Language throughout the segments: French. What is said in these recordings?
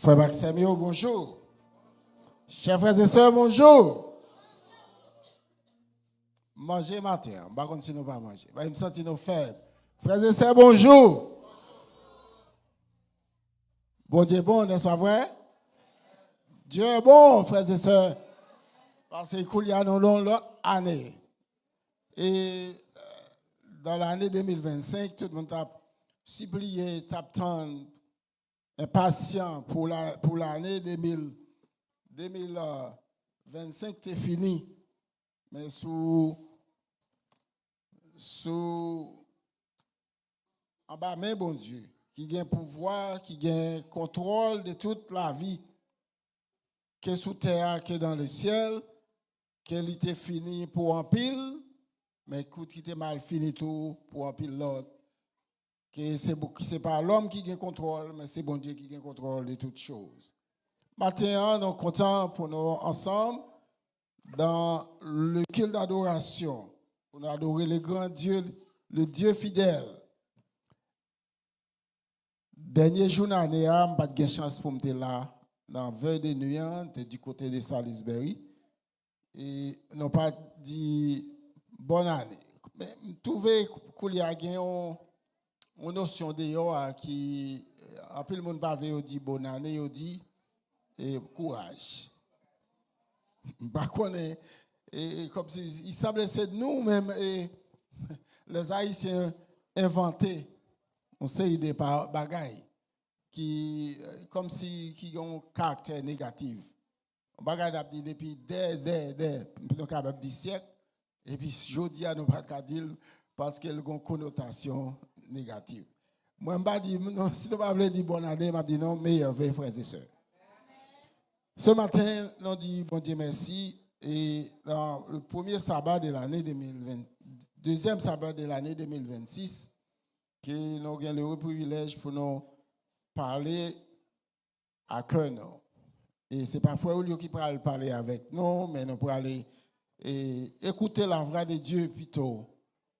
Frère Maximio, bonjour. Chers frères et sœurs, bonjour. Mangez matin, on va continuer à manger. On va me sentir nos faibles. Frères et sœurs, bonjour. Bon Dieu bon, n'est-ce pas vrai? Dieu est bon, frères et sœurs. Parce qu'il y a une longue année. Et dans l'année 2025, tout le monde a supplié, t'attend impatient pour l'année 2025, c'est fini. Mais en bas, mais bon Dieu, qui a pouvoir, qui a contrôle de toute la vie, qui est sous terre, qui est dans le ciel, qu'elle était fini pour un pile, mais écoute, qui était mal fini tout pour un pile l'autre. Que c'est pas l'homme qui a contrôle, mais c'est bon Dieu qui a contrôle de toutes choses. Maintenant, nous sommes contents pour nous ensemble dans le culte d'adoration, pour nous adorer le grand Dieu, le Dieu fidèle. Dernier jour de l'année, je n'ai pas de chance pour me là dans veille de nuit du côté de Salisbury. Et nous pas dit bonne année. Mais je trouve qu'il y a une notion de yo qui un peu le monde parle dit bonne année, il dit courage. Pas connaît et comme si il semble c'est nous même les Haïtiens inventés on sait des bagailles qui comme si qui ont un caractère négatif. On bagaille depuis des capable 10 siècles et puis jodi à nous pas dire parce qu'elle a une connotation négative. Moi je pas dire non si tu pas veut dire bonne année, m'a dit non meilleur vœux frères et sœurs. Ce matin, nous disons bon Dieu merci et dans le premier sabbat de l'année 2020, deuxième sabbat de l'année 2026 que nous avons le privilège pour nous parler à cœur nous. Et c'est parfois au lieu qui peut parler avec nous, mais nous pourrons aller écouter la voix de Dieu plutôt,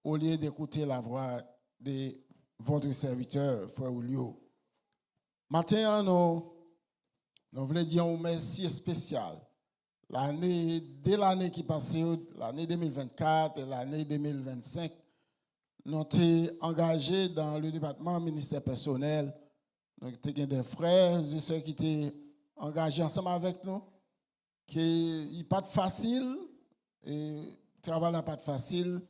au lieu d'écouter la voix de votre serviteur, frère Oulio. Maintenant, nous voulons dire un merci spécial. Dès l'année qui passait, l'année 2024 et l'année 2025, nous avons été engagés dans le département ministère personnel. Nous avons des frères et sœurs qui étaient engagés ensemble avec nous. Il n'est pas facile, et le travail n'est pas facile,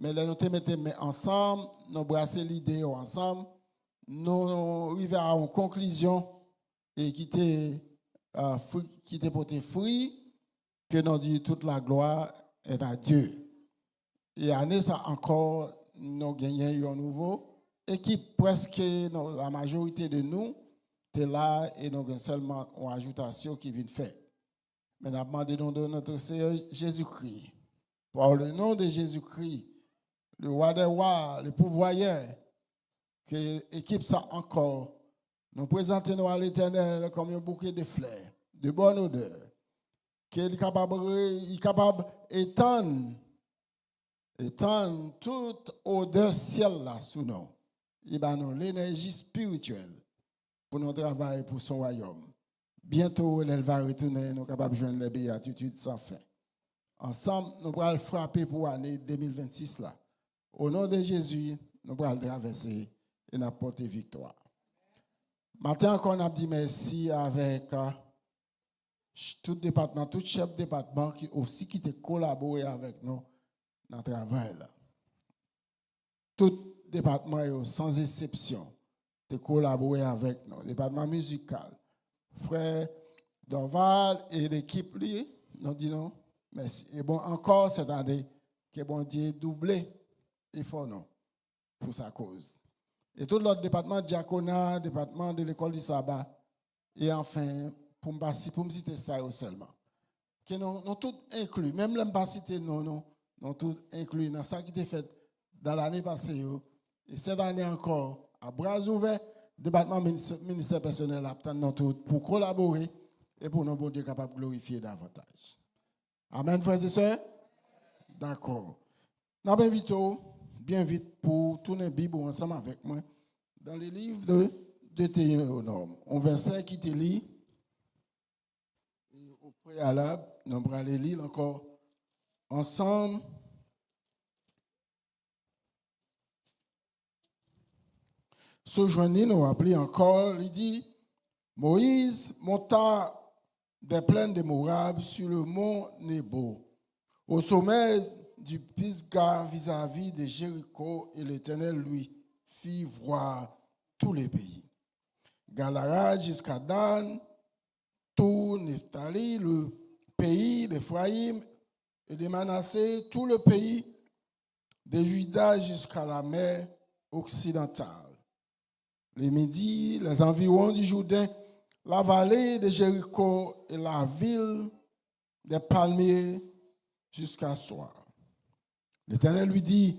mais nous mettons ensemble, nous brassons l'idée ensemble, nous arrivons à une conclusion et qui était porté fruit, que nous dit toute la gloire est à Dieu. Et année ça encore, nous gagnons un nouveau équipe presque la majorité de nous est là et nous avons seulement une ajoutation qui vient de faire. Mais nous demandons de notre Seigneur Jésus-Christ. Par le nom de Jésus-Christ, le roi des rois, le pourvoyeur, que l'équipe ça encore, nous présentons à l'Éternel comme un bouquet de fleurs, de bonne odeur, qu'il est capable d'étendre toute odeur ciel là sous nous. Il va nous l'énergie spirituelle pour notre travail pour son royaume. Bientôt, elle va retourner, nous sommes capables de joindre les béatitudes sans fin. Ensemble, nous allons frapper pour l'année 2026 là. Au nom de Jésus, nous allons traverser et nous apporter victoire. Maintenant, on a dit merci avec tout département, tout chef de département qui aussi qui a collaboré avec nous dans le travail. Tout département, sans exception, a collaboré avec nous. Département musical, frère Dorval et l'équipe, nous disons merci. Et bon, encore cette année, que bon Dieu doublé l'effort pour sa cause. Et tout l'autre département, diaconat, département de l'école du sabbat, et enfin, pour me citer ça seulement. Que nous tous inclus, même les pas citer nous tous inclus dans ça qui était fait dans l'année passée. Et cette année encore, à bras ouverts, le département ministère personnel attend nous tous pour collaborer et pour nous bon Dieu capable de glorifier davantage. Amen, frères et sœurs? D'accord. Nous invitons bien vite pour tourner la Bible ensemble avec moi dans le livre de Deutéronome. Un verset qui te lit, et au préalable, nous allons aller lire encore ensemble. Ce journée, nous rappelons encore, il dit, Moïse monta des plaines de Moab sur le mont Nebo, au sommet du Pisgah vis-à-vis de Jéricho, et l'Éternel lui fit voir tous les pays. Galahad jusqu'à Dan, tout Nephtali, le pays d'Éphraïm et de Manassé, tout le pays de Juda jusqu'à la mer occidentale. Les Midis, les environs du Jourdain, la vallée de Jéricho et la ville des palmiers jusqu'à Soir. L'Éternel lui dit,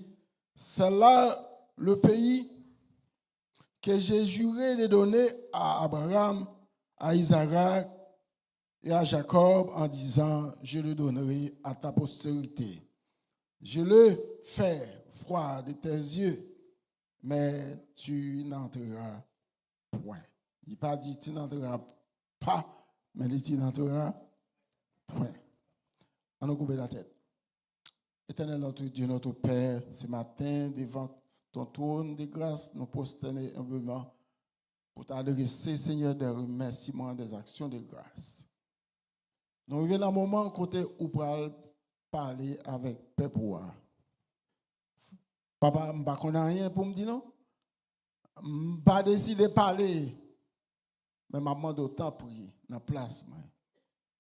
c'est là le pays que j'ai juré de donner à Abraham, à Isaac et à Jacob en disant, je le donnerai à ta postérité. Je le fais froid de tes yeux, mais tu n'entreras point. Il n'a pas dit tu n'entreras pas, mais il dit tu n'entreras point. On nous coupe la tête. Éternel notre Dieu, notre Père, ce matin, devant ton trône de grâce, nous prosterner humblement pour t'adresser, Seigneur, des remerciements, des actions de grâce. Nous arrivons dans un moment côté où pour parler avec Père. Papa, je ne connais rien pour me dire non. Je n'ai pas décidé de parler. Mais je demande autant prier dans la place.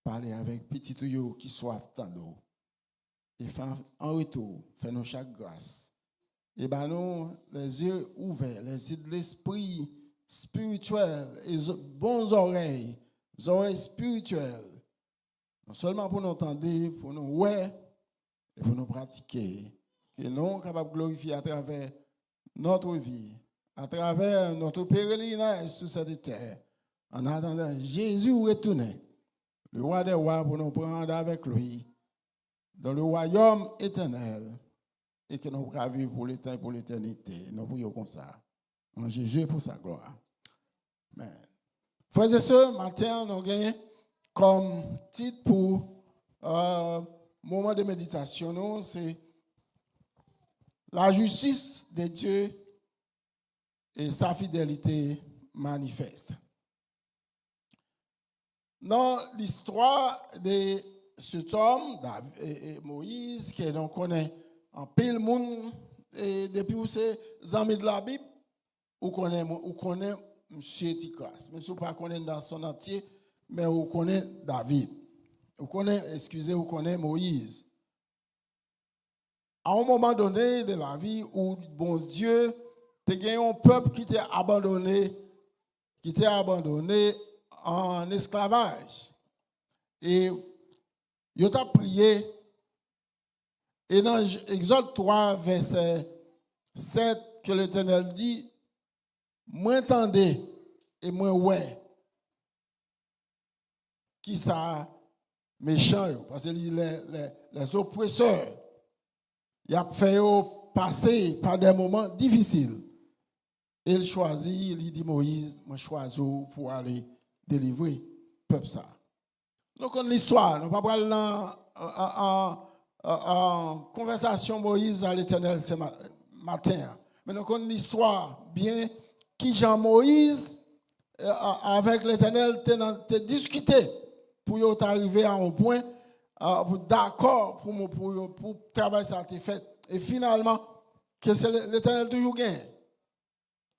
Parler avec petit tuyau qui soif tant d'eau. Et en retour, fais-nous chaque grâce. Et ben nous, les yeux ouverts, les yeux de l'esprit spirituel, et bonnes oreilles spirituelles. Non seulement pour nous entendre, pour nous ouais, et pour nous pratiquer. Que nous sommes capables de glorifier à travers notre vie, à travers notre pèlerinage sur cette terre, en attendant Jésus retourner, le roi des rois, pour nous prendre avec lui dans le royaume éternel et que nous pourrons vivre pour l'éternité et pour l'éternité. Nous prions comme ça, en Jésus pour sa gloire. Amen. Frères et sœurs, matin, nous avons comme titre pour moment de méditation, c'est la justice de Dieu et sa fidélité manifeste. Dans l'histoire de cet homme, Moïse, que l'on connaît en pile monde, et depuis où c'est amis de la Bible, on connaît M. Tikras. Même si on ne connaît pas dans son entier, mais on connaît David. On connaît Moïse. À un moment donné de la vie où bon Dieu te gagné un peuple qui t'est abandonné en esclavage. Et il t'a prié. Et dans Exode 3, verset 7, que l'Éternel dit, moi entendez et moi ouais. Qui ça méchant, parce que les oppresseurs, il a fait passer par des moments difficiles. Il choisit, il dit Moïse, moi choisis pour aller délivrer le peuple ça. Donc on l'histoire, nous ne pouvons pas aller en conversation Moïse à l'Éternel ce matin. Mais nous connaissons l'histoire bien qui Jean Moïse avec l'Éternel a discuté pour arriver à un point d'accord pour travailler ça a été fait. Et finalement, que c'est l'Éternel toujours gagne.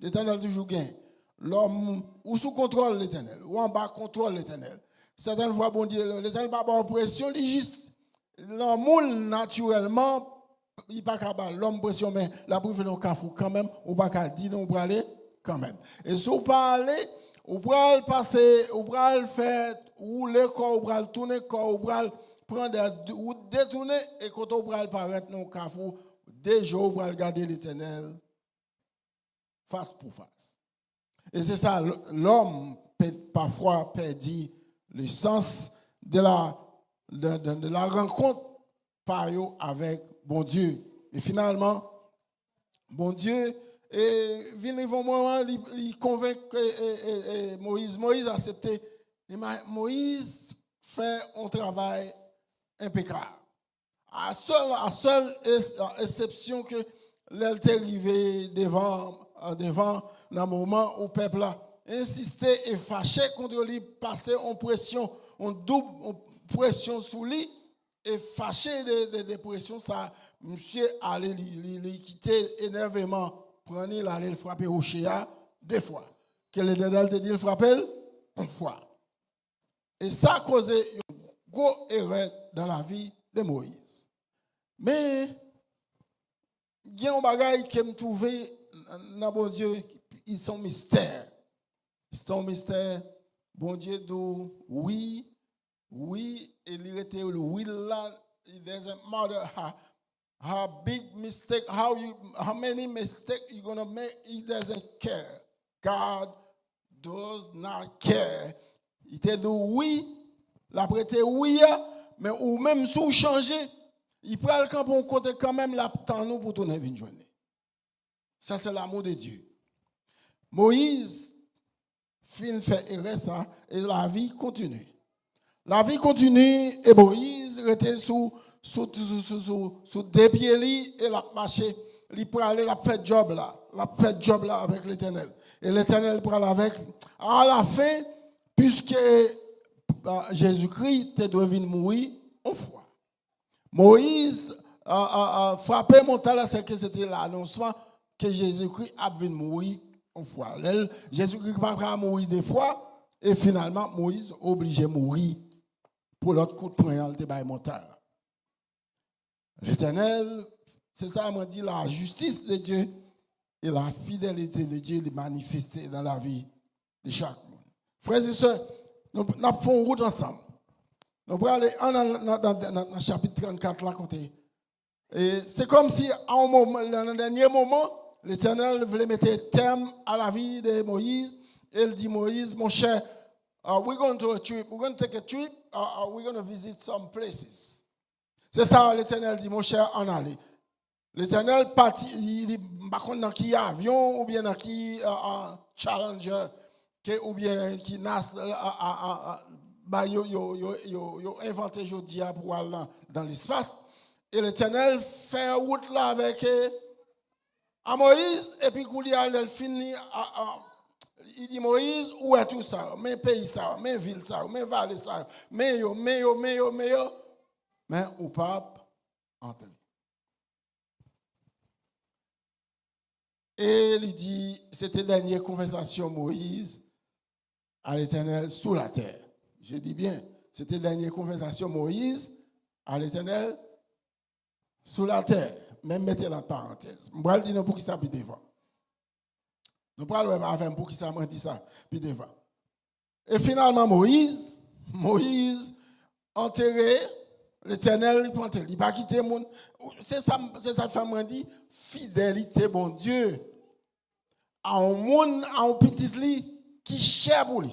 L'Éternel toujours gagne. L'homme ou sous contrôle l'Éternel, ou en bas contrôle l'Éternel. Certaines fois, bon Dieu, l'Éternel n'a pas pression, il juste l'homme naturellement, il n'a pas qu'à l'homme pression, mais la bouffe dans le cafou quand même, ou pas qu'à dire non, ou aller quand même. Et si vous parlez, ou pral passer, ou pral faire, ou le corps, ou pral tourner corps, ou pral prendre ou détourner, et quand on pral paraître dans le cafou, déjà ou pral regarder l'Éternel face pour face. Et c'est ça, l'homme parfois perdit le sens de la rencontre par eux avec bon Dieu. Et finalement, bon Dieu Et vient un moment, il convainc Moïse. Moïse a accepté. Moïse fait un travail impeccable. À seule exception que l'elle est arrivée devant dans le moment où le peuple a insisté et fâché contre lui, passé en pression, en double pression sous lui, et fâché de pression, ça, monsieur allait quitter énervément, prendre l'aller le frapper au chéa 2 fois. Quel est le te dit le frapper 1 fois. Et ça a causé une grosse erreur dans la vie de Moïse. Mais, il y a un bagage qui me trouvé dans bon Dieu, ils sont mystères. C'est un mystère. Bon Dieu dit oui, et il était le oui là. It doesn't matter how big mistake, how many mistakes you're gonna make. He doesn't care. God does not care. Il te dit oui, la prêté oui, mais ou même sous changer. Il prend le camp pour côté quand même l'attend nous pour tourner une journée. Ça, c'est l'amour de Dieu. Moïse fin fait erreur ça et la vie continue. La vie continue et Moïse était sous 2 pieds et l'a marché. Il peut aller la fait job là avec l'Éternel. Et l'Éternel prend avec à la fin puisque Jésus-Christ te doit venir mourir une fois. Moïse a frappé mon talent, c'est que c'était l'annoncement que Jésus-Christ a venu mourir une fois. Jésus-Christ n'a pas mourir 2 fois, et finalement, Moïse est obligé de mourir pour l'autre coup de poing, il était montagne. L'Éternel, c'est ça, m'a dit, la justice de Dieu et la fidélité de Dieu est manifestée dans la vie de chaque monde. Frères et sœurs, nous faisons route ensemble. Nous allons aller dans le chapitre 34 là côté. Et c'est comme si à un dernier moment, l'Éternel voulait mettre terme à la vie de Moïse. Et il dit Moïse, mon cher, we're going to a trip. We're going to take a trip. We're going to visit some places. C'est ça l'Éternel dit, mon cher, en aller. L'Éternel parti, il dit, dans qui avion ou bien dans qui Challenger, ou bien qui NAS. Yo inventé aujourd'hui pour aller dans l'espace. Et l'Éternel fait route là avec à Moïse, et puis quand il finit, il dit Moïse, où est tout ça? Mes pays ça, mes villes ça, mes vallées ça, mais ou pas entrer. Et il dit, c'était la dernière conversation Moïse à l'Éternel sous la terre. Je dis bien, c'était la dernière conversation Moïse à l'Éternel sous la terre. Même mettez la parenthèse. Je vais dire pour qui ça puis devant. Nous parlons avec pour qui ça m'a dit ça puis devant. Et finalement Moïse enterré, l'Éternel il ne va pas quitter le monde. C'est ça femme dit fidélité bon Dieu à un monde à un petit lit qui cher pour lui.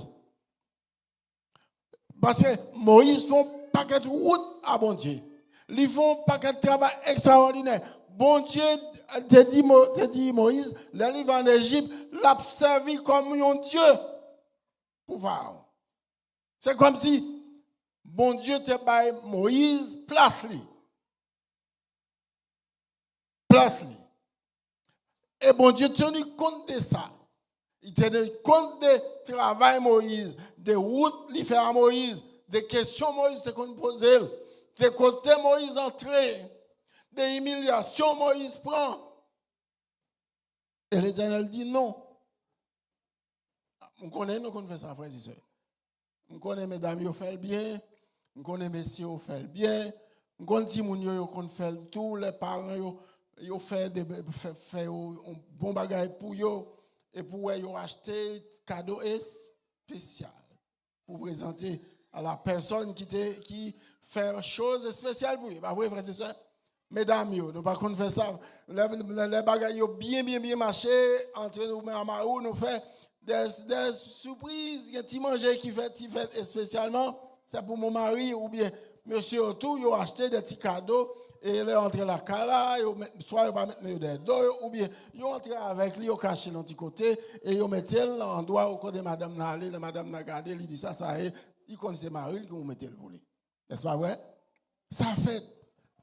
Parce que Moïse font un paquet de route à bon Dieu. Ils font un paquet de travail extraordinaire. Bon Dieu te dit Moïse, là il va en Égypte, l'a servi comme un Dieu pour Pharaon. C'est comme si bon Dieu te baille Moïse place lui. Place lui. Et bon Dieu tenu compte de ça. Il tenu compte de travail Moïse, des routes qu'il fait à Moïse, des questions Moïse te poser, des côtés Moïse entrer, des humiliations Moïse prend. Et l'Éternel dit non. On connaît, nous connaissons ça, frères et sœurs. On connaît mesdames, ils font bien. On connaît messieurs, ils font bien. On connaît les gens, ils font tout. Les parents, ils font un bon bagage pour eux. Et pour eux, ils ont acheté un cadeau spécial pour présenter à la personne qui fait une chose spéciale pour eux. Pas vrai, frères et sœurs? Mesdames, nous ne pouvons pas faire ça. Les bagages ont bien marché. Entre nous, nous faisons des surprises. Il y a un petit manger qui fait spécialement. C'est pour mon mari ou bien monsieur autour. Ils ont acheté des petits cadeaux. et il est entré la cala, soit il va mettre des dos, ou bien il entré avec lui, il caché l'autre côté, et il mettait l'endroit où côté madame n'a allé, la madame n'a gardé, il dit ça, il connaissait Marie, qui vous mettez le pour lui. N'est-ce pas vrai? Ça fait,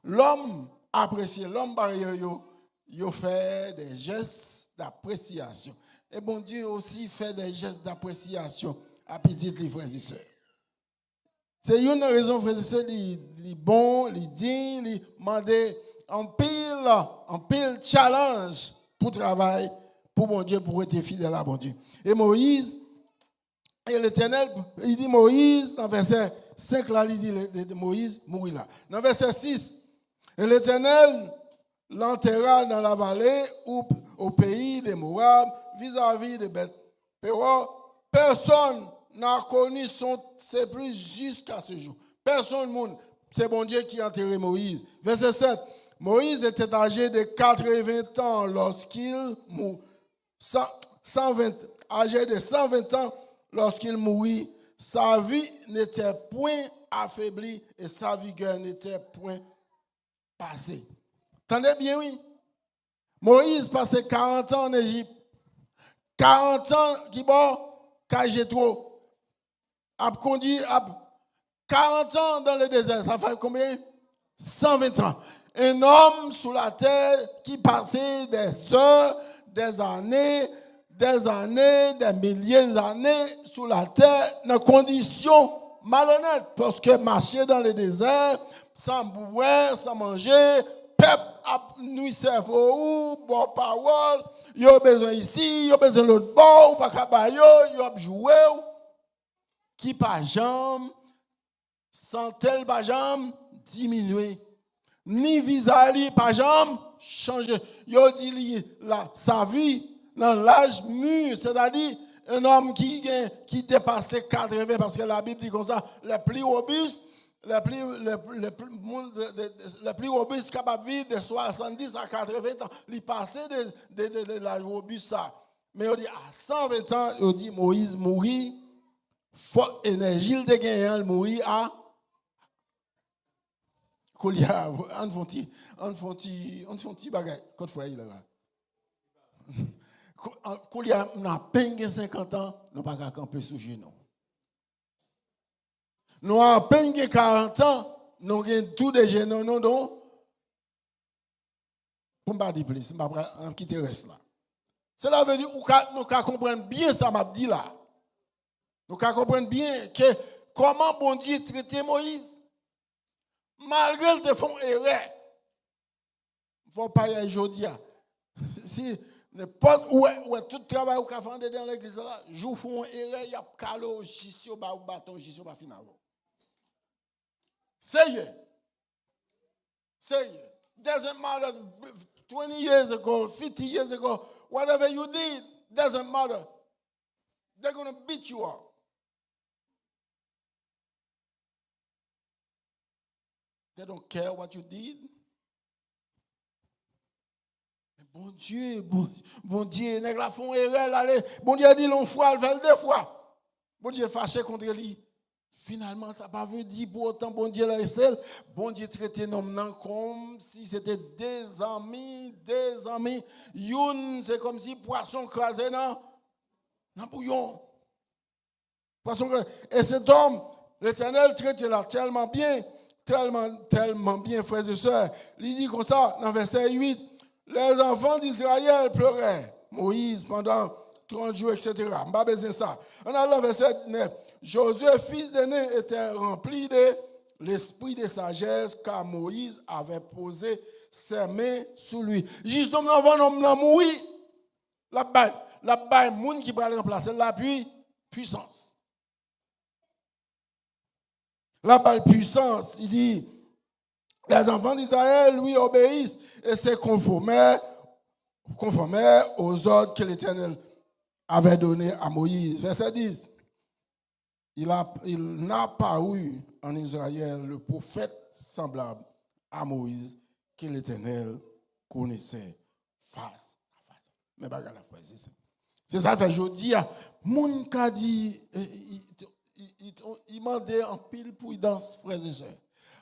l'homme apprécie, l'homme barrière, il fait des gestes d'appréciation. Et bon Dieu aussi fait des gestes d'appréciation à petites les frères et sœurs. C'est une raison, frères et sœurs, il bon, il digne, il demande en pile challenge pour travail, pour bon Dieu, pour être fidèle à bon Dieu. Et Moïse, et l'Éternel, il dit Moïse, dans verset 5 là, il dit Moïse mourit là. Dans verset 6, et l'Éternel l'enterra dans la vallée au pays des Moab, vis-à-vis de Beth-Péor. Personne n'a connu son sépulcre jusqu'à ce jour. Personne, c'est bon Dieu qui a enterré Moïse. Verset 7. Moïse était âgé de 80 ans lorsqu'il mourut. 120, âgé de 120 ans lorsqu'il mourut. Sa vie n'était point affaiblie et sa vigueur n'était point passée. Entendez bien, oui? Moïse passait 40 ans en Égypte. 40 ans qui bon, Kajetro. A conduit 40 ans dans le désert. Ça fait combien? 120 ans. Un homme sous la terre qui passait des heures, des années, des milliers d'années sous la terre dans conditions malhonnêtes. Parce que marcher dans le désert, sans boire, sans manger, peuple nous servent bon parole, il a besoin ici, il a besoin de l'autre bord, ou pas cabayo, il a joué, qui pas jambe, sans tel pas jambe, diminuer. Ni vis-à-vis pas jambe, changer. Il a dit sa vie dans l'âge mûr, c'est-à-dire un homme qui dépasse 80, parce que la Bible dit comme ça, le plus robuste, le plus robuste capable de vivre de 70 à 80 ans. Il passait de l'âge robuste ça. Mais on dit à 120 ans, on dit Moïse mourit, forte énergie, il a gagné, il mourit à Koulia, on fait bagay, quand fois il là. Koulia n'a peine 50 ans, nous pas qu'à camper sous genou. Nous avons à peine 40 ans, nous avons tout des genoux, non, non. Pour ne pas dire plus, je ne vais pas quitter reste là. Cela veut dire que nous comprenons bien ça m'a dit là. Nous comprenons bien que comment bon Dieu traitait Moïse. Malgré le font erreur. Il ne faut pas y aller aujourd'hui. Si n'importe où tout travail ou fait dans l'église là, je font erreur, il y a calo, jisio, bâton, jisio, ba finalement. Say it. Doesn't matter 20 years ago, 50 years ago, whatever you did, doesn't matter. They're going to beat you up. They don't care what you did. Bon Dieu, nèg la font erreur là, bon Dieu dit l'on fois, le fait deux fois. Bon Dieu fâché contre lui. Finalement, ça pas veut dire pour autant bon Dieu la seul. Bon Dieu traité nous comme si c'était des amis. Youn, c'est comme si poisson crasé dans bouillon. Poisson crasé. Et cet homme, l'Éternel traite là tellement bien, frères et sœurs. Il dit comme ça, dans verset 8, les enfants d'Israël pleuraient Moïse pendant 30 jours, etc. Je ne pas besoin de ça. On a le verset 9. Josué, fils d'Aîné, était rempli de l'esprit de sagesse car Moïse avait posé ses mains sous lui. Juste comme l'homme n'a mouru, la monde qui va remplacer la puissance. La puissance, il dit, les enfants d'Israël lui obéissent et se conformaient aux ordres que l'Éternel avait donnés à Moïse. Verset 10. Il n'a paru en Israël le prophète semblable à Moïse que l'Éternel connaissait face à face. Mais pas la fois, c'est ça. C'est ça le fait. Je dis à mon cas dit, il m'a dit en pile prudence, frères et sœurs.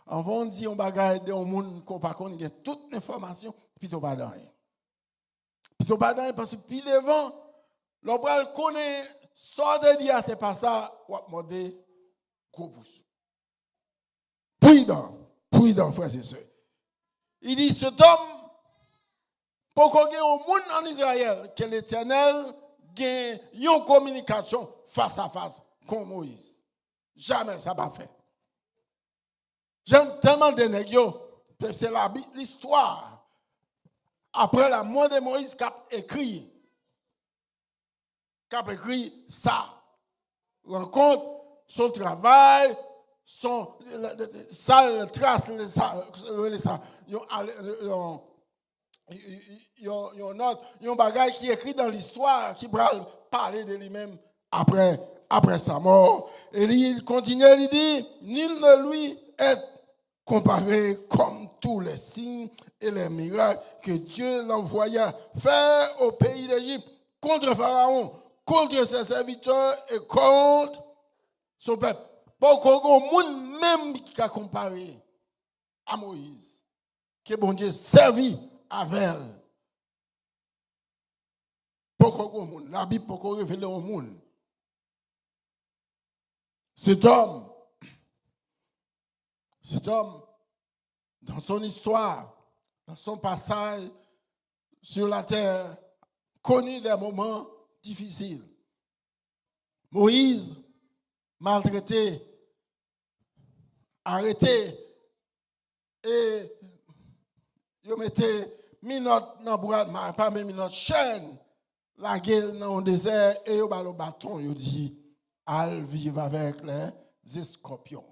Avant de dire on bagaille de monde qu'on pas connaît toute l'information puis tu pas dans rien. Puis tu pas dans rien parce que puis devant l'on connaît sort de dire c'est pas ça ou demander gros pouce. Prudent frères et sœurs. Il dit cet homme pour qu'on ait un monde en Israël que l'Éternel gagne une communication face à face comme Moïse. Jamais ça va faire. J'aime tellement de nègres, c'est l'histoire. Après la mort de Moïse, qu'a écrit ça. Rencontre, son travail, son sale trace, ça. Il y a un bagage qui est écrit dans l'histoire qui va parler de lui-même après sa mort. Et il continue, il dit, nul ne lui est comparé comme tous les signes et les miracles que Dieu l'envoya faire au pays d'Égypte contre Pharaon, contre ses serviteurs et contre son peuple. Pour qu'on monde même qui a comparé à Moïse, que bon Dieu servi avec elle. Pour qu'on monde, la Bible pour qu'on révèle au monde. Cet homme, dans son histoire, dans son passage sur la terre, connu des moments difficiles. Moïse, maltraité, arrêté, et il mettait minot dans bras, pas même minot chaîne, la gueule dans le désert, et il a le bâton, il dit, al vivre avec les scorpions.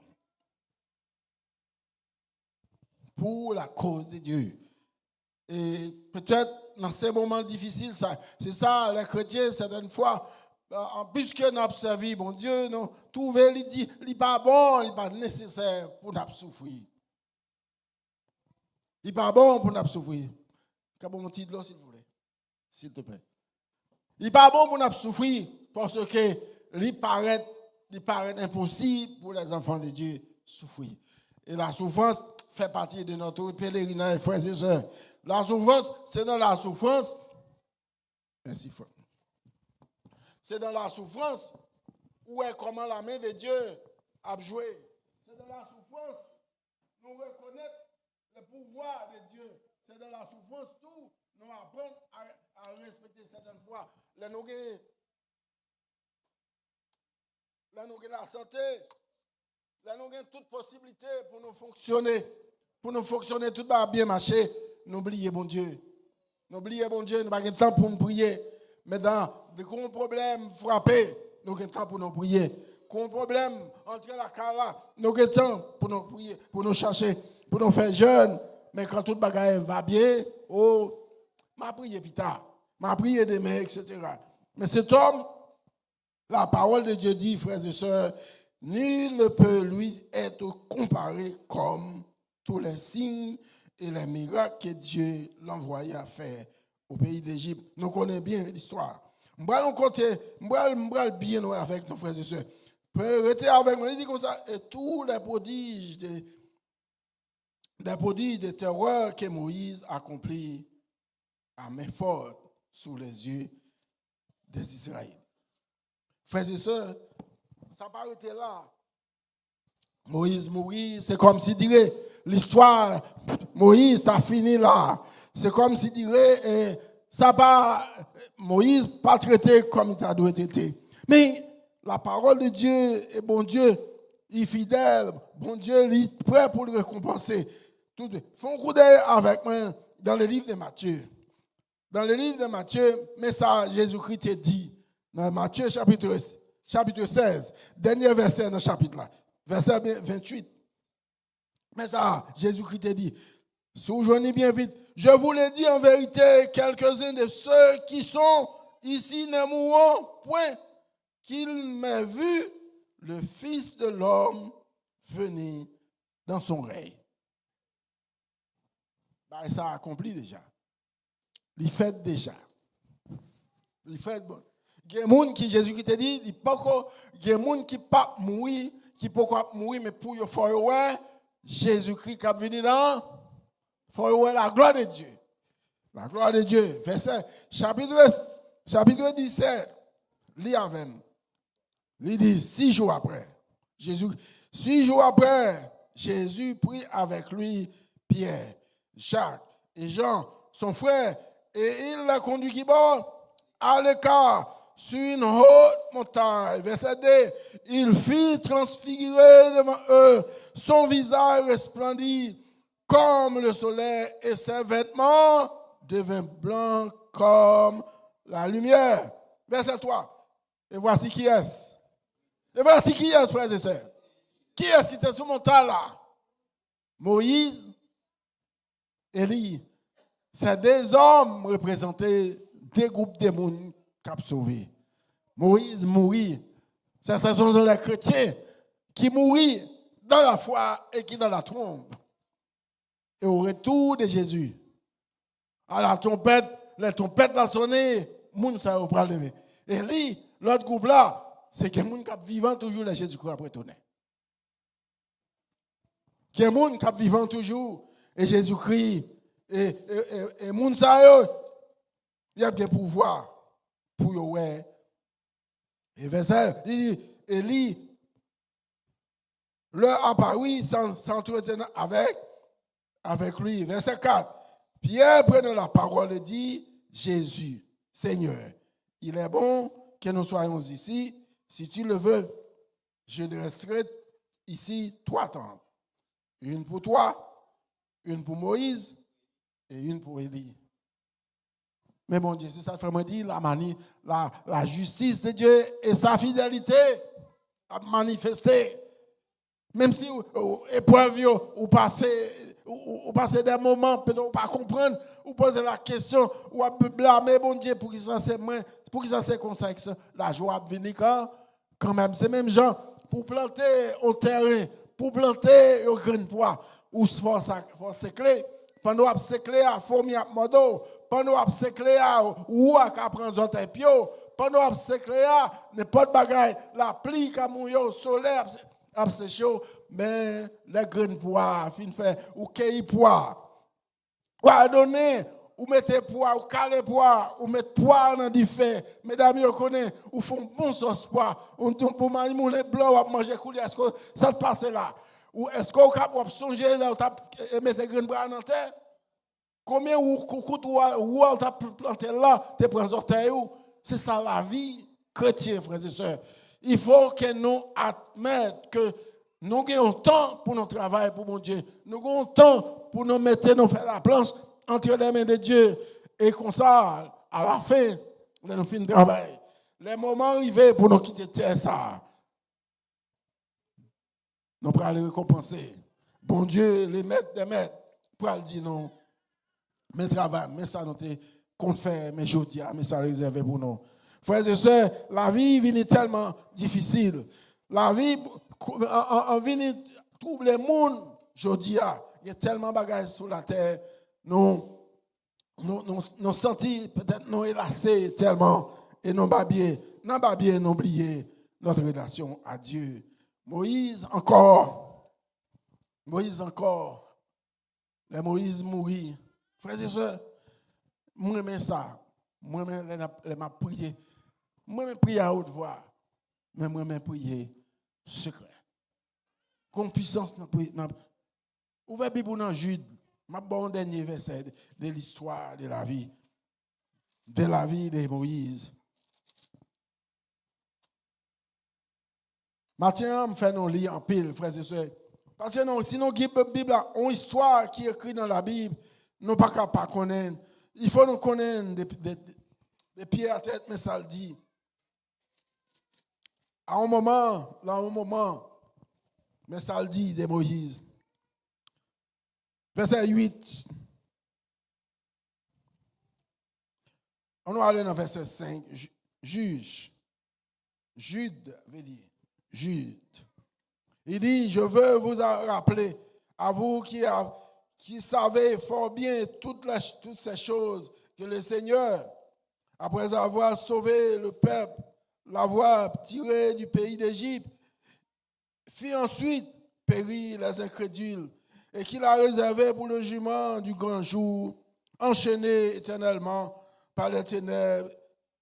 Pour la cause de Dieu. Et peut-être dans ces moments difficiles, c'est ça, les chrétiens, certaines fois, puisque nous avons servi, bon Dieu, nous trouvons, il dit, il n'est pas bon, il n'est pas nécessaire pour nous souffrir. Il n'est pas bon pour nous souffrir. Qu'est-ce mon petit de l'eau, s'il vous plaît? S'il te plaît. Il n'est pas bon pour nous souffrir parce que il paraît impossible pour les enfants de Dieu souffrir. Et la souffrance fait partie de notre pèlerinage, frères et sœurs. La souffrance, c'est dans la souffrance. Merci, frère. C'est dans la souffrance où est comment la main de Dieu a joué. C'est dans la souffrance nous reconnaître le pouvoir de Dieu. C'est dans la souffrance tout nous apprendre à respecter certaines fois. Là, nous avons la santé. Là, nous avons toute possibilité pour nous fonctionner. Pour nous fonctionner, tout va bien marcher. N'oubliez bon Dieu. N'oubliez bon Dieu, nous n'avons pas de temps pour nous prier. Mais dans des gros problèmes frappés, nous avons temps pour nous prier. Gros problèmes entre la cala, nous avons temps pour nous prier, pour nous chercher, pour nous faire jeûne. Mais quand tout le bagage va bien, m'a prié plus tard, m'a prié demain, etc. Mais cet homme, la parole de Dieu dit, frères et sœurs, nul ne peut lui être comparé comme tous les signes et les miracles que Dieu l'envoyait à faire au pays d'Égypte. Nous connaissons bien l'histoire. Nous allons bien avec nos frères et sœurs. Restez avec nous. Il dit comme ça, et tous les prodiges, des prodiges de terreur que Moïse accomplit à main forte sous les yeux des Israélites. Frères et sœurs, ça n'a pas été là. Moïse mourit, c'est comme si dirait l'histoire, Moïse t'a fini là. C'est comme si dirait, ça pas, Moïse pas traité comme il doit être traité. Mais la parole de Dieu est bon Dieu, il est fidèle, bon Dieu, il est prêt pour le récompenser. Font un coup d'œil avec moi dans le livre de Matthieu. Dans le livre de Matthieu, mais ça, Jésus-Christ a dit, dans Matthieu chapitre 16, dernier verset dans le chapitre là, verset 28. Mais ça, Jésus-Christ a dit, souvenez bien vite, je vous l'ai dit en vérité, quelques-uns de ceux qui sont ici ne mourront point, qu'ils m'aient vu le Fils de l'homme venir dans son règne. Ben, ça a accompli déjà. Il fait déjà. Il fait bon. Il y a des gens qui Jésus-Christ a dit, il y a des gens qui ne peuvent pas mourir, mais pour y faire, Jésus-Christ qui a venu dans, il faut voir la gloire de Dieu. La gloire de Dieu. Verset, chapitre 17, lis avec nous. Il dit 6 jours après, 6 jours après, Jésus prit avec lui Pierre, Jacques et Jean, son frère, et il les conduisit à l'écart sur une haute montagne. Verset 2, il fit transfigurer devant eux, son visage resplendit comme le soleil et ses vêtements devinrent blancs comme la lumière. Verset 3, et voici qui est. Et voici qui est, frères et sœurs. Qui est qui était sur mon montagne là? Moïse, Élie. C'est des hommes représentés des groupes de monde qui ont sauvé. Moïse mourit. Ce sont les chrétiens qui mourent dans la foi et qui dans la tombe. Et au retour de Jésus, à la trompette, les trompettes ont sonné, moun ça au problème. Élie, l'autre groupe là, c'est que les gens qui vivent toujours le Jésus-Christ après tourner. Que les gens qui vivent toujours et Jésus-Christ et les gens il y a bien pouvoir pour eux. Et verset, il dit, Élie leur apparut s'entretenant avec lui. Verset 4. Pierre prenant la parole et dit, Jésus, Seigneur, il est bon que nous soyons ici. Si tu le veux, je dresserai ici 3 tentes. Une pour toi, une pour Moïse et une pour Élie. Mais mon Dieu, c'est ça que me dit, la justice de Dieu et sa fidélité à manifester. Même si épreuve ou passer des moments, peut-être pas comprendre, ou poser la question, ou blâmer mon Dieu pour qu'il s'en c'est comme ça, la joie va venir quand même. C'est même gens pour planter au terrain, pour planter au grain de pois, ou faut sécler, pendant qu'on sécler à fourmi à modo, pendant qu'on sécler à ou à prendre autres pio, pendant qu'on sécler à n'importe bagaille, la pluie comme mouillot, soleil c'est chaud, mais les grains de pois, fin fait ou cueillir pois. Ou à donner ou mettez pois, ou caler pois, ou mettre pois dans du fait. Mesdames, vous connaissez, ou font bon sauce pois, ou pour manger les blancs, ou manger coulis, est-ce que ça te passe là? Ou est-ce qu'on peut songer là, ou mettre des grains de pois dans terre? Combien ou tu as planté là, tu prends orteil ou? C'est ça la vie chrétienne, frères et sœurs. Il faut que nous admettions que nous avons temps pour notre travail, pour mon Dieu. Nous avons temps pour nous mettre, nous faire la planche entre les mains de Dieu. Et comme ça, à la fin, nous finissons le travail. Les moments arrivés pour nous quitter terre, ça. Nous pourrons les récompenser. Bon Dieu, les maîtres des maîtres, pour aller dire non. Mais travail, mais ça, nous qu'on fait, mais je dis, mais ça réservé pour nous. Frères et sœurs, la vie vient tellement difficile. La vie vient troubler le monde. Je dis, il y a tellement de bagages sur la terre. Nous sentis peut-être nous élassés tellement. Et nous pas bien oublier notre relation à Dieu. Moïse encore. Les Moïse mourit. Frères et sœurs, moi j'aime ça. Moi j'aime prier. Moi j'aime prier à haute voix. Mais moi j'aime prier secret. Comme puissance dans ouvrez la Bible dans Jude. Ma bon dernier verset de l'histoire de la vie de Moïse. Maintenant, je fais nos lire en pile, frères et sœurs. Parce que sinon, la Bible a une histoire qui est écrite dans la Bible, nous ne pouvons pas connaître. Il faut nous connaître des pieds à tête, mais ça le dit. À un moment, mais ça le dit de Moïse. Verset 8. On va aller dans verset 5. Jude veut dire. Jude. Il dit, je veux vous rappeler, à vous qui savez fort bien toutes ces choses, que le Seigneur, après avoir sauvé le peuple, l'avoir tiré du pays d'Égypte, fit ensuite périt les incrédules, et qu'il a réservé pour le jugement du grand jour, enchaînés éternellement par les ténèbres,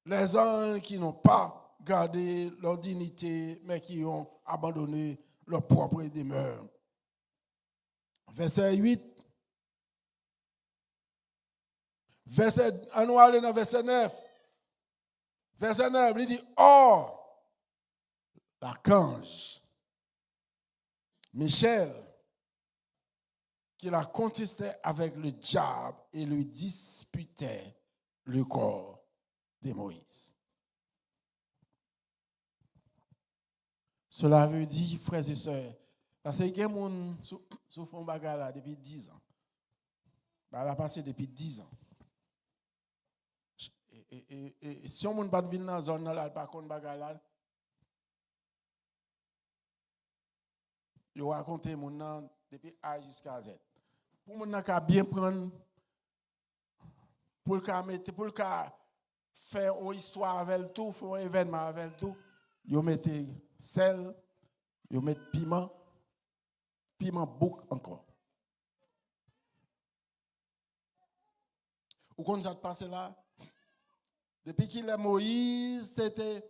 les uns qui n'ont pas gardé leur dignité, mais qui ont abandonné leur propre demeure. Verset 8. On va aller dans verset 9. Verset 9, il dit, or, l'archange Michel, qui la contestait avec le diable et lui disputait le corps de Moïse. Cela veut dire, frères et sœurs, parce qu'il y a des gens qui souffrent de depuis 10 ans. Elle a passé depuis 10 ans. Et si on ne peut pas venir dans la zone, là, pas contre bagarre, il raconte mon nom depuis A jusqu'à Z. Pour mon nom bien prendre, pour le faire une histoire avec tout, faire un événement avec tout, il met sel, il met piment bouc encore. Ou quand ça passe là? Depuis qu'il est Moïse, c'était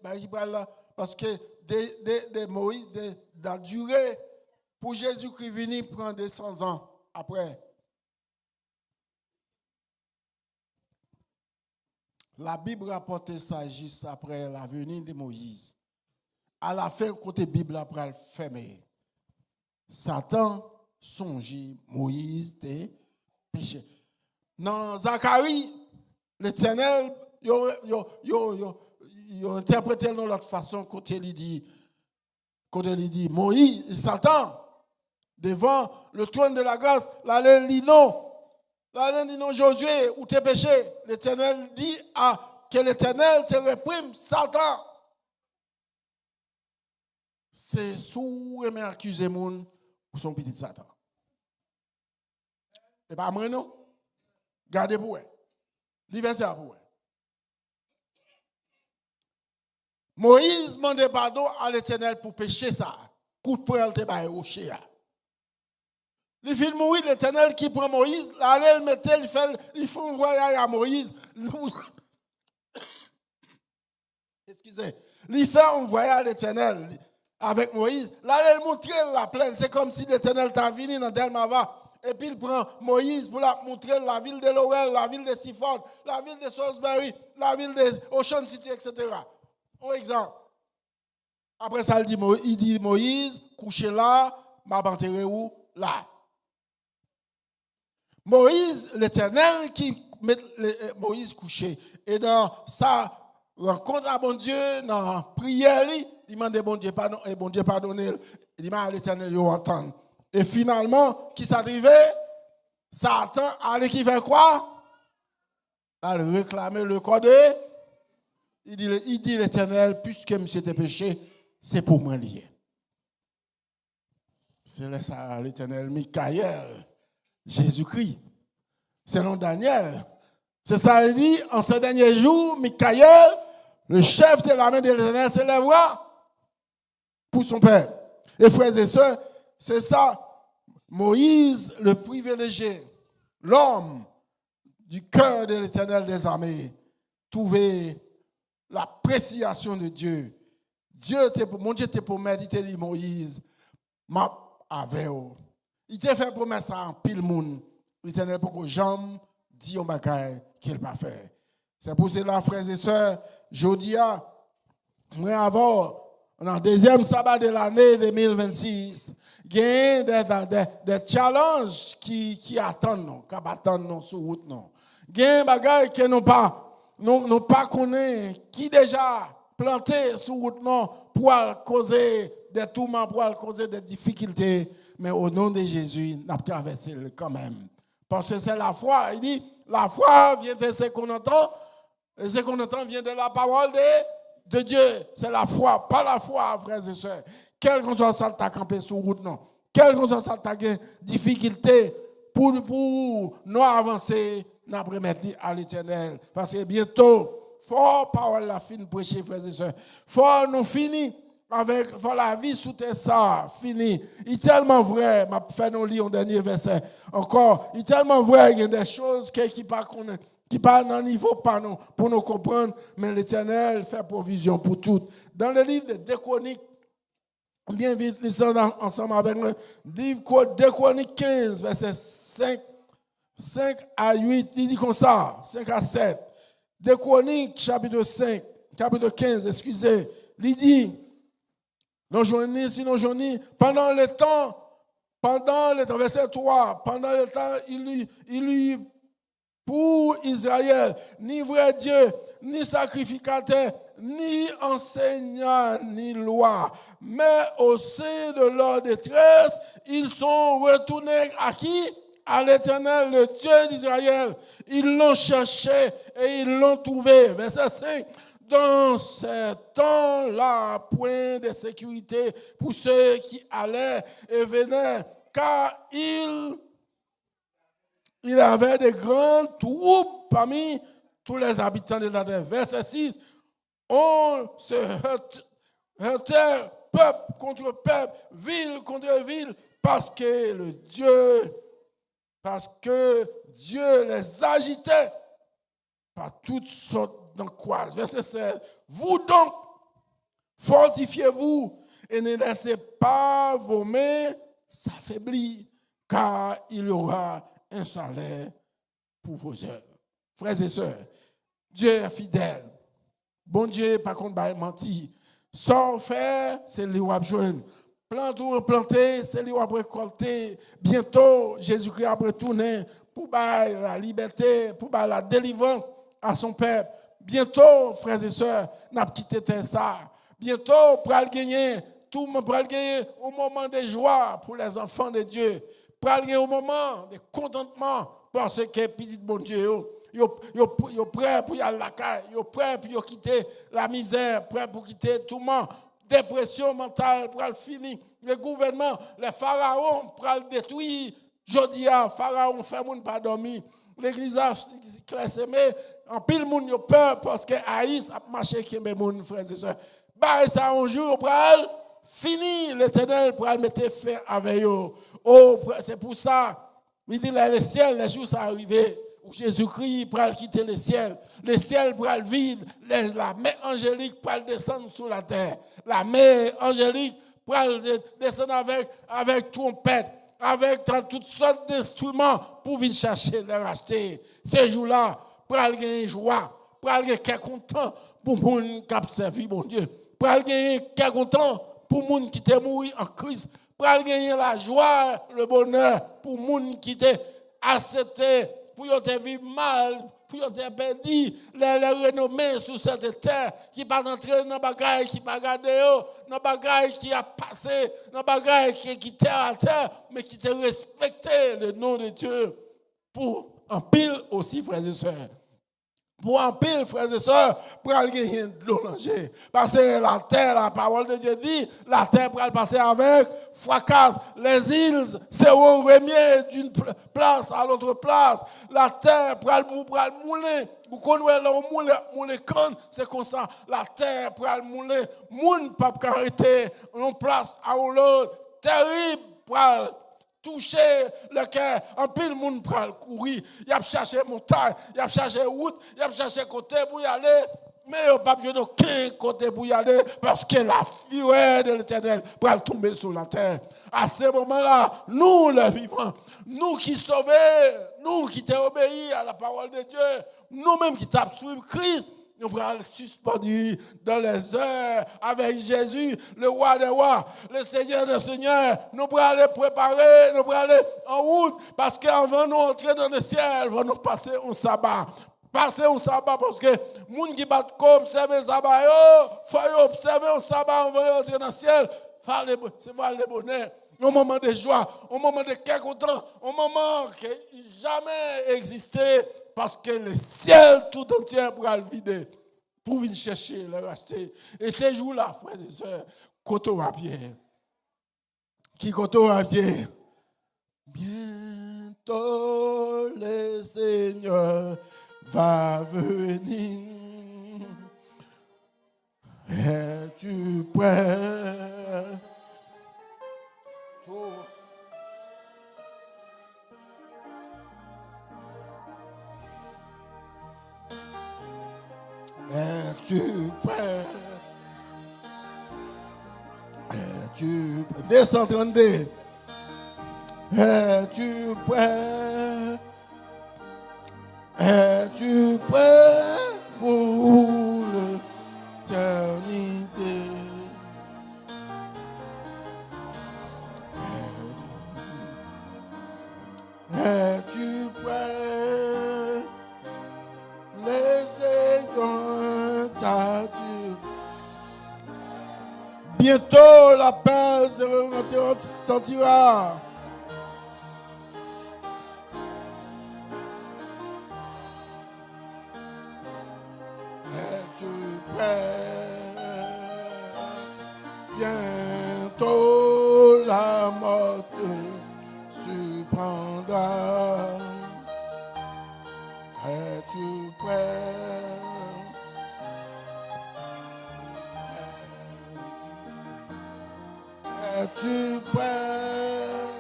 parce que de Moïse, de la durée pour Jésus-Christ venir prendre 200 ans après. La Bible rapporte ça juste après la venue de Moïse. À la fin, côté Bible après le fermé. Satan songeait Moïse de péché. Dans Zacharie, l'Éternel il interprète de l'autre façon quand il dit Moïse, Satan, devant le trône de la grâce, l'allée dit non, Josué, où t'es péché, l'Éternel dit que l'Éternel te réprime, Satan. C'est sous et accuser moun pour son petit Satan. Et pas moi non. Gardez pour eux. L'hiver pour eux. Moïse demande pardon à l'Éternel pour pécher ça. Coup de poing, il te rocher. Il fait mourir l'Éternel qui prend Moïse, allez le mettre, il fait un voyage à Moïse. Excusez. Il fait un voyage à l'Éternel avec Moïse. Là, il montre la plaine. C'est comme si l'Éternel t'a venu dans Delmava. Et puis il prend Moïse pour la montrer la ville de Lowell, la ville de Seaford, la ville de Salisbury, la ville de Ocean City, etc. Un exemple. Après ça, il dit Moïse, couchez là, m'a enterré où? Là. Moïse, l'Éternel qui met Moïse couché. Et dans sa rencontre à bon Dieu, dans la prière, il demande bon Dieu pardon, et bon Dieu pardonne. Il dit à l'Éternel, il entend. Et finalement, qui s'est arrivé? Satan allait qui fait quoi? Il réclamer le code. Il dit l'Éternel, puisque monsieur était péché, c'est pour moi lié. C'est ça l'Éternel, Michael, Jésus-Christ. C'est non Daniel. C'est ça, il dit, en ce dernier jour, Michael, le chef de l'armée de l'Éternel, s'élèvera pour son père. Et frères et sœurs, c'est ça, Moïse, le privilégié, l'homme du cœur de l'Éternel des armées, trouvait l'appréciation de Dieu. Mon Dieu était pour méditer Moïse, m'a avec eux. Il t'a fait promesse à pile monde. L'Éternel pour que j'aime dit au bagaille qu'il va faire. C'est pour cela, frères et sœurs, jeudi, moi avant, dans le deuxième sabbat de l'année 2026, il y a des challenges qui attendent nous, qui attendent nous sur route. Il y a des bagailles que nous pas connaissons, qui déjà planté sur route pour causer des tourments, pour causer des difficultés. Mais au nom de Jésus, nous avons traversé quand même. Parce que c'est la foi. Il dit, la foi vient de ce qu'on entend. Et ce qu'on entend vient de la parole de Dieu. C'est la foi, pas la foi, frères et sœurs. Quel que soit ça, tu as campé sur route, non. Quel que soit ça, tu as difficulté pour nous avancer, nous remettre à l'Éternel. Parce que bientôt, fort parole la fin prêcher, frères et sœurs. Fort nous finir avec la vie sous tes ça, fini. Il est tellement vrai, m'a fait nous lire un dernier verset. Encore, il est tellement vrai, il y a des choses qui pas dans le niveau pour nous comprendre, mais l'Éternel fait provision pour tout. Dans le livre de Chroniques, bien vite, lisons ensemble avec nous, livre de Chroniques 15, verset 5 à 8, il dit comme ça, 5 à 7. De Chroniques, chapitre 15, excusez, il dit, pendant le temps, verset 3, pendant le temps, il lui pour Israël, ni vrai Dieu, ni sacrificateur, ni enseignant, ni loi. Mais au sein de leur détresse, ils sont retournés à qui? À l'Éternel, le Dieu d'Israël. Ils l'ont cherché et ils l'ont trouvé. Verset 5. Dans ce temps-là, point de sécurité pour ceux qui allaient et venaient, car il avait de grandes troupes parmi tous les habitants de la terre. Verset 6. On se heurtait peuple contre peuple, ville contre ville, parce que Dieu les agitait par toutes sortes d'angoisses. Verset 7. Vous donc, fortifiez-vous et ne laissez pas vos mains s'affaiblir, car il y aura un salaire pour vos œuvres. Frères et sœurs, Dieu est fidèle. Bon Dieu, par contre, va mentir. Sans faire, c'est lui qui va joindre. Planter, c'est lui qui va récolter. Bientôt, Jésus-Christ va retourner pour la liberté, pour la délivrance à son peuple. Bientôt, frères et sœurs, n'a quitté ça. Bientôt, pour le gagner, tout le monde pour le gagner au moment de joie pour les enfants de Dieu. Pour le gagner au moment de contentement parce que petit bon Dieu, yo prêt pour y aller à la caille, yo prêt pour quitter la misère, prêt pour quitter tout le monde. Dépression mentale pour le finir. Le gouvernement, les pharaons pour le détruire. Jodi a pharaon fait moun pas dormir. L'église a classé en pile moun yo peur parce que Haïs a marché qui mes moun frères et sœurs. Bah ça un jour pour fini l'Éternel pour mettre fin avec eux. Oh c'est pour ça il dit là le ciel les jours ça arrivé où Jésus-Christ pour quitter le ciel pour le vide, la main angélique pour descendre sur la terre. La main angélique pour descendre avec trompette, avec toutes sortes d'instruments pour venir chercher, les racheter. Ce jour-là, pour aller gagner joie, pour aller gagner content pour les gens qui ont servi mon Dieu, pour aller gagner content pour les gens qui étaient morts en Christ, pour aller gagner la joie, le bonheur pour les gens qui étaient acceptés, pour les gens vivre mal, pour les gens perdu, les renommés sur cette terre, qui ne pas entrer dans les bagailles, qui ne pas garder, dans les bagailles qui a passé, dans les bagailles qui est terre à terre, mais qui te respecté le nom de Dieu pour en pile aussi, frères et sœurs. Pour en pile, frères et sœurs, pour aller gagner de l'eau langer. Parce que la terre, la parole de Dieu dit, la terre pour aller passer avec fracas. Les îles seront remis d'une place à l'autre place. La terre pour aller mouler. Vous connaissez le mouler quand c'est comme ça. La terre pour aller mouler. Moun pas arrêter d'une place à l'autre. Terrible pour aller toucher le cœur, en pile monde pour courir, il a cherché montagne, il a cherché route, il a cherché côté pour y aller, mais il n'a pas besoin d'aucun côté pour y aller parce que la fureur de l'Éternel pour tomber sur la terre. À ce moment-là, nous les vivants, nous qui sauvés, nous qui t'es obéis à la parole de Dieu, nous-mêmes qui t'avons suivi Christ, nous pourrons suspendus dans les heures avec Jésus, le roi des rois, le Seigneur des seigneurs. Nous pourrons aller préparer, nous pourrons aller en route, parce qu'avant nous entrer dans le ciel, nous allons passer un sabbat. Passer un sabbat, parce que les gens qui battent comme observer le sabbat, il faut observer un sabbat, on va entrer dans le ciel. C'est voir le bonheur. Au moment de joie, au moment de cœur content, au moment qui n'a jamais existé, parce que le ciel tout entier pourra le vider, pour venir chercher, le racheter. Et ces jours-là, frères et sœurs, côté à pied. Qui côté à pied? Bientôt le Seigneur va venir. Es-tu prêt Es-tu prêt? 232. Es-tu prêt? Es-tu prêt pour l'éternité? Es-tu prêt? Les Seigneur t'attire. Bientôt la paix se retentira. Es-tu prêt? Bientôt la mort te surprendra. Es-tu prêt? Es-tu prêt?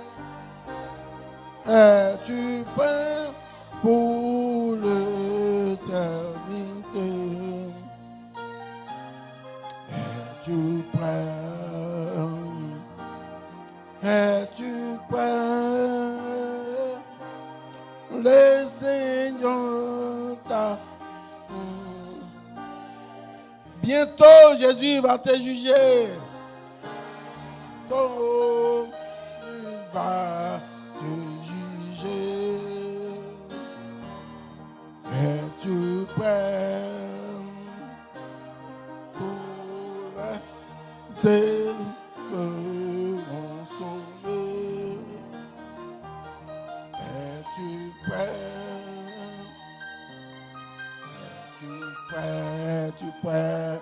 Es-tu prêt pour l'éternité? Es-tu prêt? Es-tu prêt? Les Seigneur bientôt Jésus va te juger. Il va te juger. Es-tu prêt pour ceux qui seront sauvés? Es-tu prêt? Es-tu prêt? Es-tu prêt?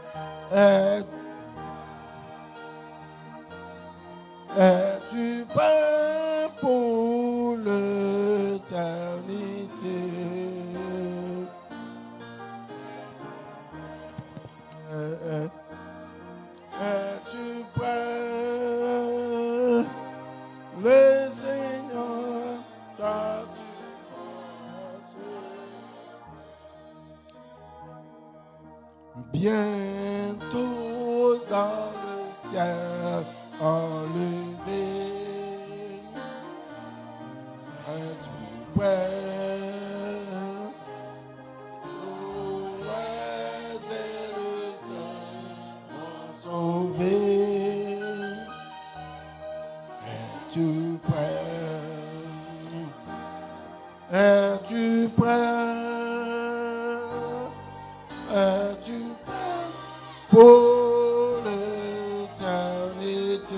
Es-tu prêt pour l'éternité? Es-tu prêt? Le Seigneur t'attire. Bientôt dans le ciel enlevé. Es-tu prêt? Les et le Seigneur sauvé. Es-tu prêt? Es-tu prêt? Es-tu prêt pour l'éternité?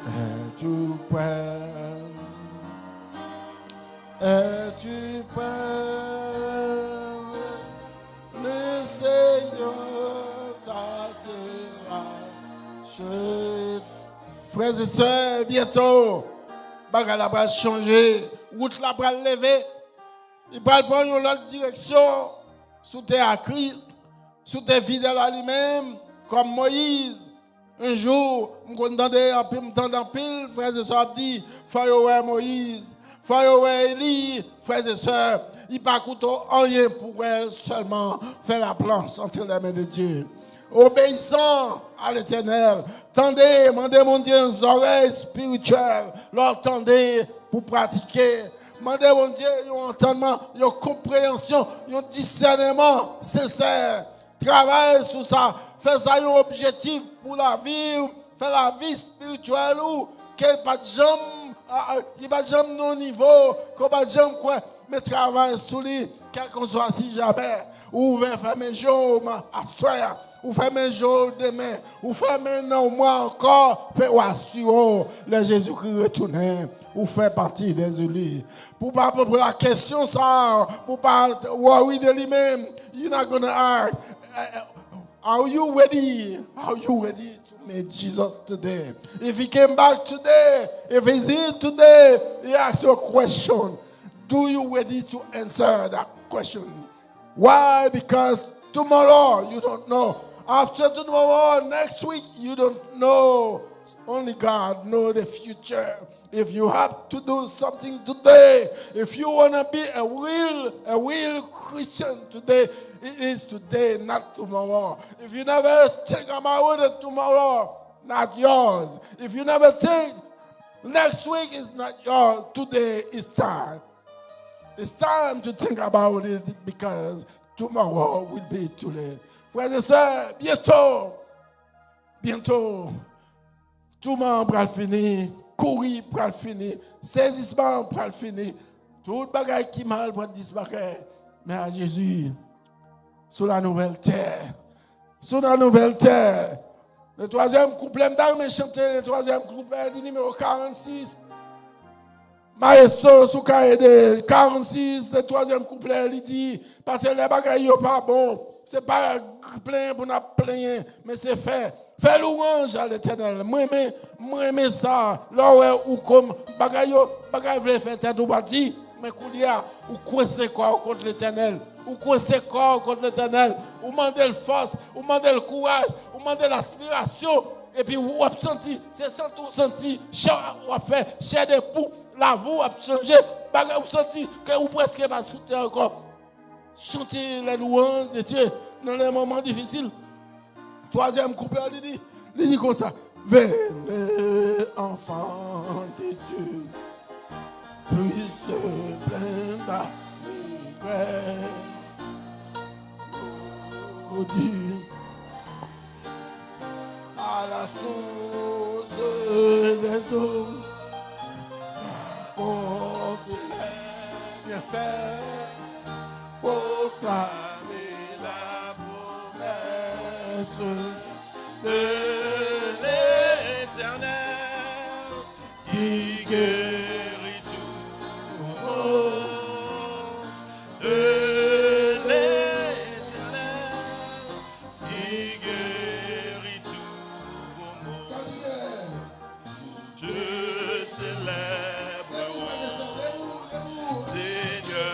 Es-tu prêt? Es-tu prêt? Le Seigneur t'attira. Frères et sœurs, bientôt, bagarre la va changer, route la va lever, il va prendre une autre direction, sous tes à Christ, sous tes fidèles à lui-même, comme Moïse. Un jour, je m'entendais en pile, frères et sœurs, dit, Frère Moïse, Frère Élie, frères et sœurs, il ne coûte rien pour elle, seulement faire la planche entre les mains de Dieu. Obéissant à l'Éternel, tendez, mandez mon Dieu aux oreilles spirituelles, leur tendez pour pratiquer. Mandez mon Dieu un entendement, une compréhension, un discernement sincère. Travaille sur ça, fais ça un objectif pour la vie, faire la vie spirituelle ou qu'il pas de jambe non niveau, qu'il pas de jambe quoi, mais travaille sur lui, quel qu'on soit si jamais, ou va faire mes jours à soir. Ou fermez jour demain, ou fermez non moi encore, ou assurer le Jésus-Christ retourné, ou faire partie des élus. Pour la question ça, pour pas worry de lui-même, you're not gonna ask, are you ready? Are you ready to meet Jesus today? If he came back today, if he's here today, he asks you a question. Do you ready to answer that question? Why? Because tomorrow you don't know. After tomorrow, next week, you don't know. Only God knows the future. If you have to do something today, if you want to be a real Christian today, it is today, not tomorrow. If you never think about it tomorrow, not yours. If you never think next week is not yours, today is time. It's time to think about it because tomorrow will be too late. Frères et sœurs, bientôt, tout le monde va finir, courir va finir, saisissement va finir, tout bagage qui mal va disparaître. Mais à Jésus, sur la nouvelle terre, le troisième couplet, m'dame chanter le troisième couplet du numéro 46. Maestro, sous 46, le troisième couplet, il dit, parce que les bagailles sont pas bon, c'est pas plein pour nous plaindre, mais c'est fait. Fais louange à l'Éternel. Moi, j'aime ça. Là où comme bagaille veut faire tête ou bâti, mais koulia, ou coincer quoi contre l'Éternel, ou coincer quoi contre l'Éternel, ou demander le force, ou demander le courage, ou demander l'aspiration, et puis vous avez senti, c'est ça tout senti, vous avez fait, chair de poux, la vous a changé, vous senti que vous presque pas soutenir encore. Chanter les louanges de Dieu dans les moments difficiles. Troisième couplet, il dit comme ça. Venez, enfants de Dieu, puis se plaindre oh Dieu, à la source des eaux, porte les bienfaits. Proclamer la promesse de l'Éternel qui guérit tout maux. De l'Éternel qui guérit tous vos maux. Je célébrerai Seigneur.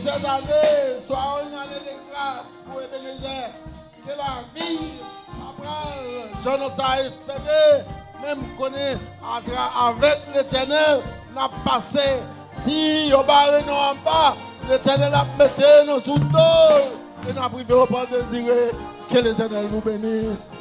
Cette année soit une année de grâce pour Ebenezer. Que la vie, après, Jonathan espéré, même connaît avec l'Éternel, n'a passé. Si on barre nous en bas, l'Éternel a pété nous sous dos. Et n'a privé au pas désirer que l'Éternel vous bénisse.